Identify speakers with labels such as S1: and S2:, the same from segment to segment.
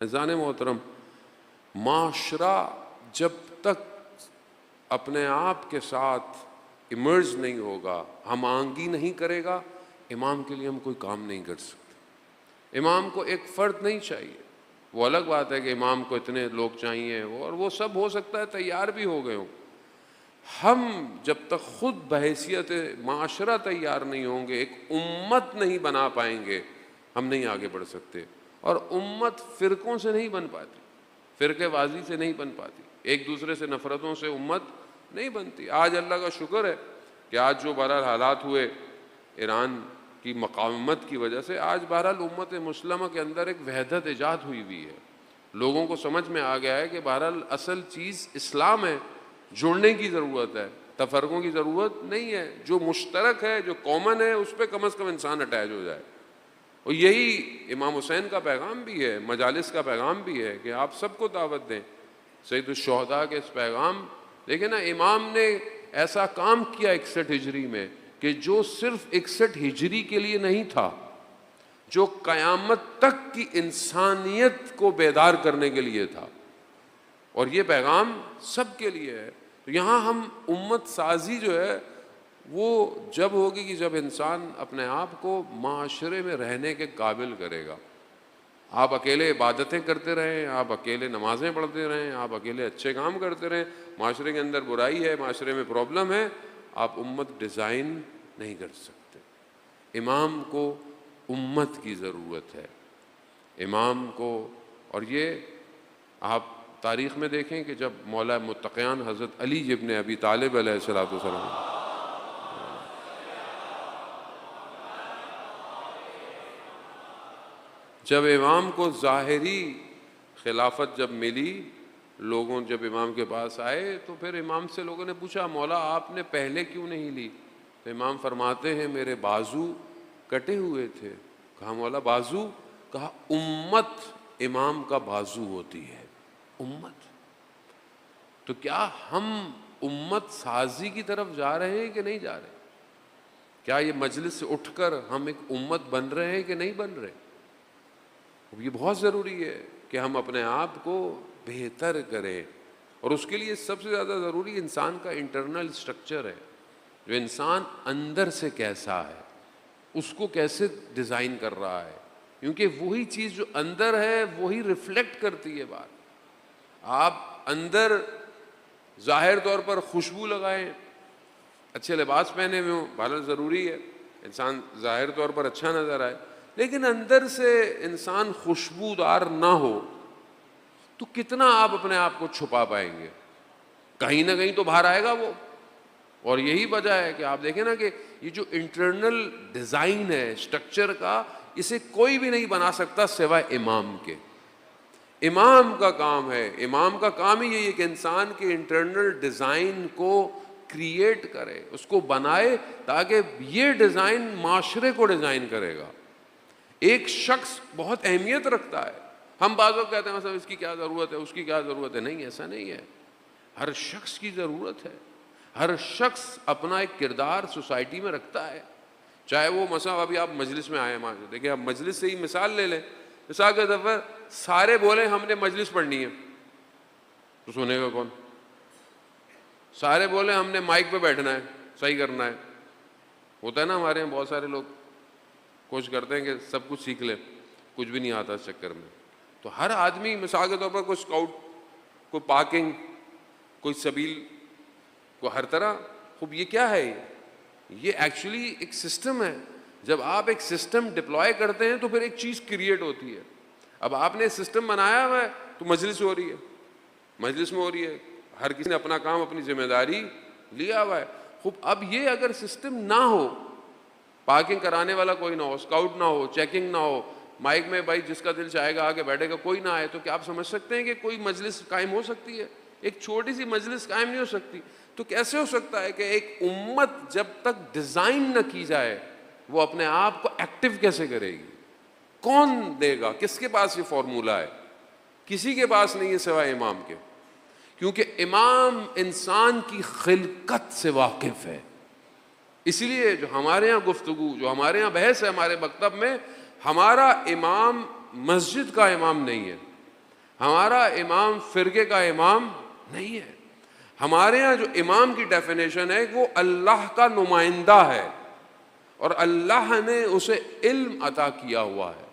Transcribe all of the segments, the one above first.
S1: عزیزان محترم، معاشرہ جب تک اپنے آپ کے ساتھ ایمرج نہیں ہوگا، ہم آہنگی نہیں کرے گا، امام کے لیے ہم کوئی کام نہیں کر سکتے۔ امام کو ایک فرد نہیں چاہیے، وہ الگ بات ہے کہ امام کو اتنے لوگ چاہیے، اور وہ سب ہو سکتا ہے تیار بھی ہو گئے ہوں۔ ہم جب تک خود بحیثیت معاشرہ تیار نہیں ہوں گے، ایک امت نہیں بنا پائیں گے، ہم نہیں آگے بڑھ سکتے۔ اور امت فرقوں سے نہیں بن پاتی، فرقے بازی سے نہیں بن پاتی، ایک دوسرے سے نفرتوں سے امت نہیں بنتی۔ آج اللہ کا شکر ہے کہ آج جو بہرحال حالات ہوئے ایران کی مقاومت کی وجہ سے، آج بہرحال امت مسلمہ کے اندر ایک وحدت ایجاد ہوئی ہے۔ لوگوں کو سمجھ میں آ گیا ہے کہ بہرحال اصل چیز اسلام ہے، جڑنے کی ضرورت ہے، تفرقوں کی ضرورت نہیں ہے۔ جو مشترک ہے، جو کامن ہے، اس پہ کم از کم انسان اٹیچ ہو جائے۔ اور یہی امام حسین کا پیغام بھی ہے، مجالس کا پیغام بھی ہے کہ آپ سب کو دعوت دیں۔ سید الشہداء کے اس پیغام دیکھیں نا، امام نے ایسا کام کیا 61 ہجری میں کہ جو صرف 61 ہجری کے لیے نہیں تھا، جو قیامت تک کی انسانیت کو بیدار کرنے کے لیے تھا، اور یہ پیغام سب کے لیے ہے۔ تو یہاں ہم امت سازی جو ہے وہ جب ہوگی کہ جب انسان اپنے آپ کو معاشرے میں رہنے کے قابل کرے گا۔ آپ اکیلے عبادتیں کرتے رہیں، آپ اکیلے نمازیں پڑھتے رہیں، آپ اکیلے اچھے کام کرتے رہیں، معاشرے کے اندر برائی ہے، معاشرے میں پرابلم ہے، آپ امت ڈیزائن نہیں کر سکتے۔ امام کو امت کی ضرورت ہے، امام کو۔ اور یہ آپ تاریخ میں دیکھیں کہ جب مولا متقیان حضرت علی ابن ابی طالب علیہ السلام، جب امام کو ظاہری خلافت جب ملی، لوگوں جب امام کے پاس آئے تو پھر امام سے لوگوں نے پوچھا مولا آپ نے پہلے کیوں نہیں لی؟ تو امام فرماتے ہیں میرے بازو کٹے ہوئے تھے۔ کہا مولا بازو؟ کہا امت امام کا بازو ہوتی ہے، امت۔ تو کیا ہم امت سازی کی طرف جا رہے ہیں کہ نہیں جا رہے؟ کیا یہ مجلس سے اٹھ کر ہم ایک امت بن رہے ہیں کہ نہیں بن رہے؟ یہ بہت ضروری ہے کہ ہم اپنے آپ کو بہتر کریں، اور اس کے لیے سب سے زیادہ ضروری انسان کا انٹرنل سٹرکچر ہے، جو انسان اندر سے کیسا ہے، اس کو کیسے ڈیزائن کر رہا ہے، کیونکہ وہی چیز جو اندر ہے وہی ریفلیکٹ کرتی ہے بات۔ آپ اندر ظاہر طور پر خوشبو لگائیں، اچھے لباس پہنے ہوئے ہوں، بہرحال ضروری ہے انسان ظاہر طور پر اچھا نظر آئے، لیکن اندر سے انسان خوشبودار نہ ہو تو کتنا آپ اپنے آپ کو چھپا پائیں گے؟ کہیں نہ کہیں تو باہر آئے گا وہ۔ اور یہی وجہ ہے کہ آپ دیکھیں نا کہ یہ جو انٹرنل ڈیزائن ہے اسٹرکچر کا، اسے کوئی بھی نہیں بنا سکتا سوائے امام کے۔ امام کا کام ہے، امام کا کام ہی یہی ہے کہ انسان کے انٹرنل ڈیزائن کو کریٹ کرے، اس کو بنائے، تاکہ یہ ڈیزائن معاشرے کو ڈیزائن کرے گا۔ ایک شخص بہت اہمیت رکھتا ہے۔ ہم بعض لوگ کہتے ہیں مثلا اس کی کیا ضرورت ہے، اس کی کیا ضرورت ہے۔ نہیں، ایسا نہیں ہے، ہر شخص کی ضرورت ہے۔ ہر شخص اپنا ایک کردار سوسائٹی میں رکھتا ہے، چاہے وہ مثلا ابھی آپ مجلس میں آئے ہیں، دیکھیں آپ مجلس سے ہی مثال لے لیں۔ مثال کے طور پر سارے بولیں ہم نے مجلس پڑھنی ہے، تو سنے گا کون؟ سارے بولیں ہم نے مائک پہ بیٹھنا ہے، صحیح کرنا ہے۔ ہوتا ہے نا ہمارے یہاں بہت سارے لوگ کوشش کرتے ہیں کہ سب کچھ سیکھ لیں، کچھ بھی نہیں آتا اس چکر میں۔ تو ہر آدمی مثال کے طور پر کوئی اسکاؤٹ، کوئی پارکنگ، کوئی سبیل، کوئی ہر طرح۔ خوب یہ کیا ہے؟ یہ ایکچولی ایک سسٹم ہے۔ جب آپ ایک سسٹم ڈپلوائے کرتے ہیں تو پھر ایک چیز کریٹ ہوتی ہے۔ اب آپ نے سسٹم بنایا ہوا ہے تو مجلس ہو رہی ہے، مجلس میں ہو رہی ہے، ہر کسی نے اپنا کام، اپنی ذمہ داری لیا ہوا ہے۔ خوب اب یہ اگر سسٹم نہ ہو، پارکنگ کرانے والا کوئی نہ ہو، اسکاؤٹ نہ ہو، چیکنگ نہ ہو، مائک میں بھائی جس کا دل چاہے گا آگے بیٹھے گا، کوئی نہ آئے، تو کیا آپ سمجھ سکتے ہیں کہ کوئی مجلس قائم ہو سکتی ہے؟ ایک چھوٹی سی مجلس قائم نہیں ہو سکتی۔ تو کیسے ہو سکتا ہے کہ ایک امت جب تک ڈیزائن نہ کی جائے وہ اپنے آپ کو ایکٹیو کیسے کرے گی؟ کون دے گا؟ کس کے پاس یہ فارمولہ ہے؟ کسی کے پاس نہیں ہے سوائے امام کے، کیونکہ امام انسان کی خلقت سے واقف ہے۔ اسی لیے جو ہمارے یہاں گفتگو، جو ہمارے یہاں بحث ہے ہمارے مکتب میں، ہمارا امام مسجد کا امام نہیں ہے، ہمارا امام فرقے کا امام نہیں ہے. ہمارے ہاں جو امام کی ڈیفینیشن ہے وہ اللہ کا نمائندہ ہے اور اللہ نے اسے علم عطا کیا ہوا ہے,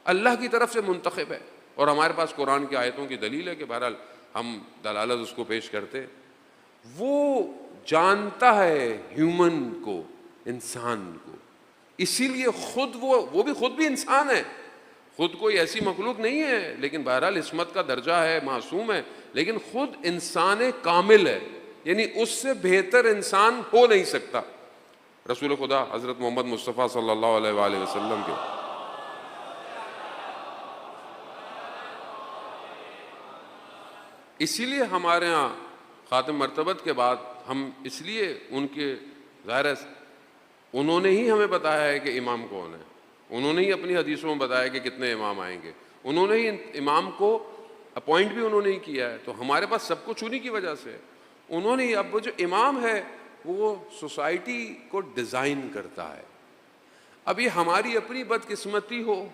S1: اللہ کی طرف سے منتخب ہے. اور ہمارے پاس قرآن کی آیتوں کی دلیل ہے کہ بہرحال ہم دلالت اس کو پیش کرتے. وہ جانتا ہے ہیومن کو, انسان کو, اسی لیے خود وہ بھی خود بھی انسان ہے, خود کوئی ایسی مخلوق نہیں ہے, لیکن بہرحال عصمت کا درجہ ہے, معصوم ہے, لیکن خود انسان کامل ہے, یعنی اس سے بہتر انسان ہو نہیں سکتا. رسول خدا حضرت محمد مصطفیٰ صلی اللہ علیہ وآلہ وسلم کے اسی لیے ہمارے ہاں خاتم مرتبت کے بعد ہم اس لیے ان کے ظاہر ہے انہوں نے ہی ہمیں بتایا ہے کہ امام کون ہے, انہوں نے ہی اپنی حدیثوں میں بتایا کہ کتنے امام آئیں گے, انہوں نے ہی امام کو اپوائنٹ بھی انہوں نے ہی کیا ہے. تو ہمارے پاس سب کچھ انہی کی وجہ سے انہوں نے. اب وہ جو امام ہے وہ سوسائٹی کو ڈیزائن کرتا ہے. اب یہ ہماری اپنی بدقسمتی ہو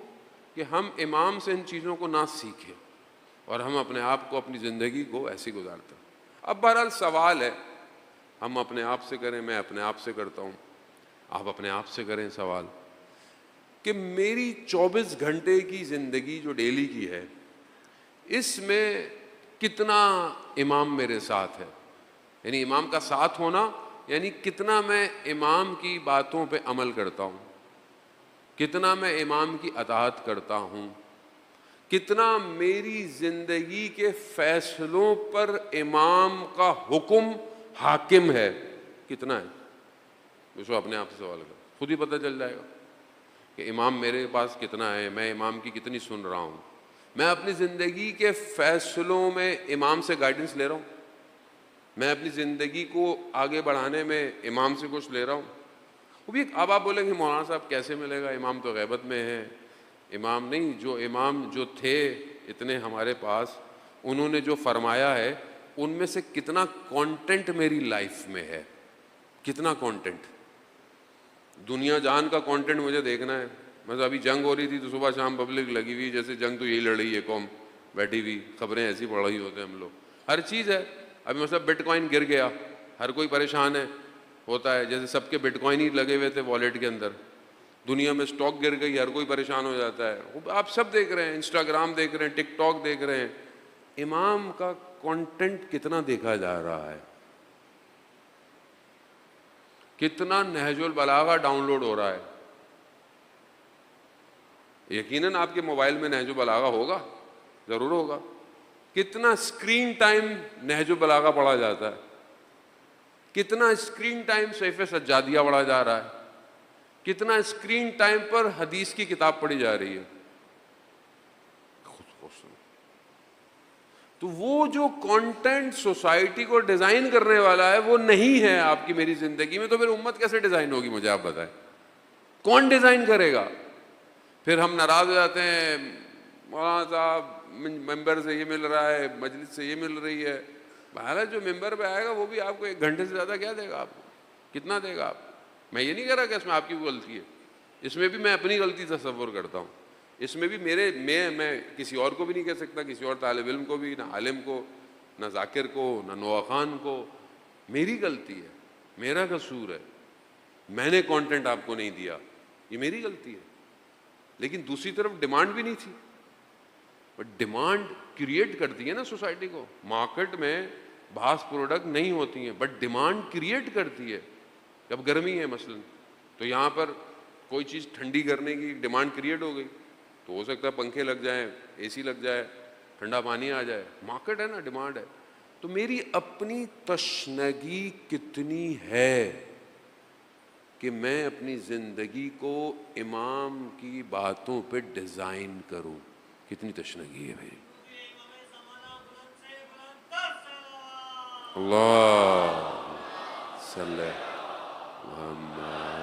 S1: کہ ہم امام سے ان چیزوں کو نہ سیکھیں اور ہم اپنے آپ کو, اپنی زندگی کو ایسی گزارتے ہیں. اب بہرحال سوال ہے, ہم اپنے آپ سے کریں, میں اپنے آپ سے کرتا ہوں, آپ اپنے آپ سے کریں سوال کہ میری 24 گھنٹے کی زندگی جو ڈیلی کی ہے اس میں کتنا امام میرے ساتھ ہے, یعنی امام کا ساتھ ہونا یعنی کتنا میں امام کی باتوں پہ عمل کرتا ہوں, کتنا میں امام کی اطاعت کرتا ہوں, کتنا میری زندگی کے فیصلوں پر امام کا حکم حاکم ہے, کتنا ہے. اس کو اپنے آپ سے سوال کرو, خود ہی پتہ چل جائے گا کہ امام میرے پاس کتنا ہے, میں امام کی کتنی سن رہا ہوں, میں اپنی زندگی کے فیصلوں میں امام سے گائیڈنس لے رہا ہوں, میں اپنی زندگی کو آگے بڑھانے میں امام سے کچھ لے رہا ہوں. وہ بھی اب آپ بولیں گے مولانا صاحب کیسے ملے گا, امام تو غیبت میں ہے. امام نہیں, جو امام جو تھے اتنے ہمارے پاس, انہوں نے جو فرمایا ہے ان میں سے کتنا کانٹینٹ میری لائف میں ہے, کتنا کانٹینٹ. دنیا جان کا کانٹینٹ مجھے دیکھنا ہے. مطلب ابھی جنگ ہو رہی تھی تو صبح شام پبلک لگی ہوئی جیسے جنگ تو یہی لڑ رہی ہے, قوم بیٹھی ہوئی, خبریں ایسی پڑھ رہی ہوتے ہیں ہم لوگ, ہر چیز ہے. ابھی مثلا بٹ کوائن گر گیا, ہر کوئی پریشان ہے, ہوتا ہے جیسے سب کے بٹ کوائن ہی لگے ہوئے تھے والیٹ کے اندر. دنیا میں سٹاک گر گئی, ہر کوئی پریشان ہو جاتا ہے. آپ سب دیکھ رہے ہیں, انسٹاگرام دیکھ رہے ہیں, ٹک ٹاک دیکھ رہے ہیں. امام کا کانٹینٹ کتنا دیکھا جا رہا ہے, کتنا نہج البلاغہ ڈاؤن لوڈ ہو رہا ہے. یقیناً آپ کے موبائل میں نہج البلاغہ ہوگا, ضرور ہوگا. کتنا اسکرین ٹائم نہج البلاغہ پڑھا جاتا ہے, کتنا اسکرین ٹائم صحیفہ سجادیہ پڑھا جا رہا ہے, کتنا اسکرین ٹائم پر حدیث کی کتاب پڑھی جا رہی ہے. تو وہ جو کانٹینٹ سوسائٹی کو ڈیزائن کرنے والا ہے وہ نہیں ہے آپ کی میری زندگی میں, تو پھر امت کیسے ڈیزائن ہوگی مجھے آپ بتائیں, کون ڈیزائن کرے گا؟ پھر ہم ناراض ہو جاتے ہیں, مولانا صاحب ممبر سے یہ مل رہا ہے, مجلس سے یہ مل رہی ہے. حالانکہ جو ممبر پہ آئے گا وہ بھی آپ کو 1 گھنٹے سے زیادہ کیا دے گا, آپ کو کتنا دے گا آپ. میں یہ نہیں کہہ رہا کہ اس میں آپ کی کوئی غلطی ہے, اس میں بھی میں اپنی غلطی تصور کرتا ہوں, اس میں بھی میں کسی اور کو بھی نہیں کہہ سکتا, کسی اور طالب علم کو بھی, نہ عالم کو, نہ ذاکر کو, نہ نوح خان کو. میری غلطی ہے, میرا قصور ہے, میں نے کانٹینٹ آپ کو نہیں دیا, یہ میری غلطی ہے. لیکن دوسری طرف ڈیمانڈ بھی نہیں تھی, بٹ ڈیمانڈ کریٹ کرتی ہے نا سوسائٹی کو. مارکیٹ میں بعض پروڈکٹ نہیں ہوتی ہیں بٹ ڈیمانڈ کریٹ کرتی ہے. اب گرمی ہے مثلا, تو یہاں پر کوئی چیز ٹھنڈی کرنے کی ڈیمانڈ کریٹ ہو گئی, تو ہو سکتا ہے پنکھے لگ جائیں, اے سی لگ جائے, ٹھنڈا پانی آ جائے. مارکیٹ ہے نا, ڈیمانڈ ہے. تو میری اپنی تشنگی کتنی ہے کہ میں اپنی زندگی کو امام کی باتوں پہ ڈیزائن کروں, کتنی تشنگی ہے میری. اللہ صلی محمد.